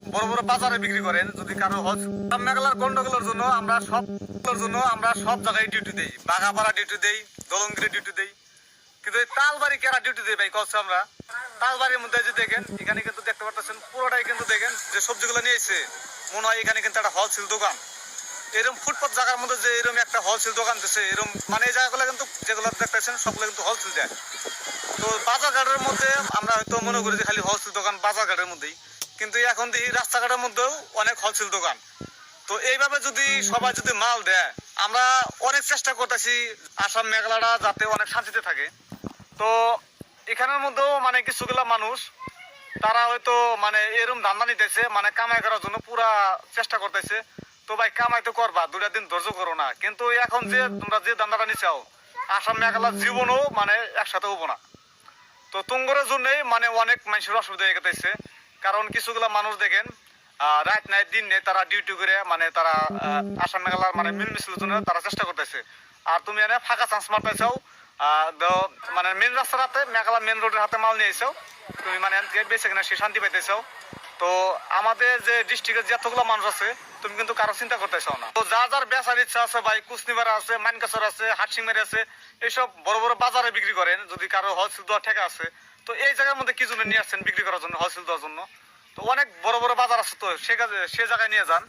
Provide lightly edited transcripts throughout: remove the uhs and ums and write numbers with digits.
বড় বড় বাজারে বিক্রি করেন। যদি কারো মেঘালার গন্ডগোলের জন্য আমরা সব জায়গায় ডিউটি দেই, বাঘাপাড়া ডিউটি দেই, দলঙ্গিরে ডিউটি দেই, কিন্তু এই তালবাড়ি কেরা ডিউটি দেই ভাই কষ্ট আমরা। তালবাড়ির মধ্যে যে দেখেন এখানে কিন্তু দেখতে পাচ্ছেন পুরোটাই কিন্তু দেখেন যে সবজিগুলো নিয়েছে মনে হয় এখানে কিন্তু একটা হোলসেল দোকান। এরকম ফুটপাথ জায়গার মধ্যে যে এরকম একটা হোলসেল দোকান দিচ্ছে, এরকম মানে এই জায়গাগুলো কিন্তু যেগুলো দেখতেছেন সবগুলো কিন্তু হোলসেল দেয়। তো বাজার ঘাটের মধ্যে আমরা হয়তো মনে করি যে খালি হোলসেল দোকান বাজার ঘাটের মধ্যেই, কিন্তু এখন দেখি রাস্তাঘাটের মধ্যেও অনেক হোলসেল দোকান। তো এইভাবে যদি সবাই যদি মাল দেয়, আমরা অনেক চেষ্টা করতেছি আসাম মেঘালয়টা যাতে অনেক শান্তিতে থাকে। তো এখানের মধ্যেও মানে কিছুগুলা মানুষ তারা হয়তো মানে এরকম ধান্দা নিতেছে, মানে কামাই করার জন্য পুরা চেষ্টা করতেছে। তো ভাই কামাই তো করবা, 2টা দিন ধৈর্য করো না, কিন্তু এখন যে তোমরা যে ধান্দাটা নিচাও আসাম মেঘালয় জীবনও মানে একসাথে হবো না। তো তুঙ্গরের জন্যই মানে অনেক মানুষের অসুবিধা হয়ে গেছে। কারণ কিছুগুলা মানুষ দেখেন রাত নাই দিন নেই তারা ডিউটি করে মানে তারা আসাম মেঘালয় মানে মিল মিছিলের জন্য তারা চেষ্টা করতেছে। আর তুমি এনে ফাঁকা চান্স মারতেছাও, মানে মেন রাস্তার হাতে মেঘালয় মেন রোডের হাতে মাল নিয়ে এসেও তুমি মানে বেঁচে কিনা সে শান্তি পাইতেছাও। তো আমাদের যে ডিস্ট্রিক্টের যতগুলো মানুষ আছে তুমি কিন্তু কারো চিন্তা করতেছো না। তো যার যার বেচার ইচ্ছা আছে ভাই, কুচনিপাড়া আছে, মানকাসর আছে, হাটসিংমারি আছে, এইসব বড় বড় বাজারে বিক্রি করেন। যদি কারো হোলসেল দেওয়ার ঠেকা আছে তো এই জায়গার মধ্যে কি জন্য নিয়ে আসছেন বিক্রি করার জন্য, হোলসেল দেওয়ার জন্য? তো অনেক বড় বড় বাজার আছে, তো সে জায়গায় নিয়ে যান।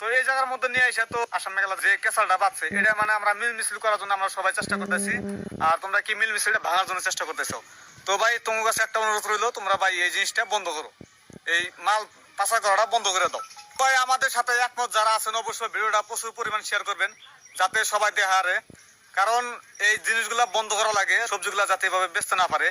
তো এই জায়গার মধ্যে নিয়ে এসে তো আসাম মেঘালয় যে কেসালটা বাড়ছে এটা মানে আমরা মিল মিছিল করার জন্য আমরা সবাই চেষ্টা করতেছি। আর তোমরা কি মিল মিছিলটা ভাঙার জন্য চেষ্টা করতেছো? তো ভাই তোমার কাছে একটা অনুরোধ রইলো, তোমরা ভাই এই জিনিসটা বন্ধ করো, এই মাল পাচার করাটা বন্ধ করে দাও। ভাই আমাদের সাথে একমত যারা আছেন অবশ্যই ভিডিওটা প্রচুর পরিমাণ শেয়ার করবেন যাতে সবাই দেখারে, কারণ এই জিনিসগুলা বন্ধ করা লাগে, সবজিগুলা যাতে এভাবে বেচতে না পারে।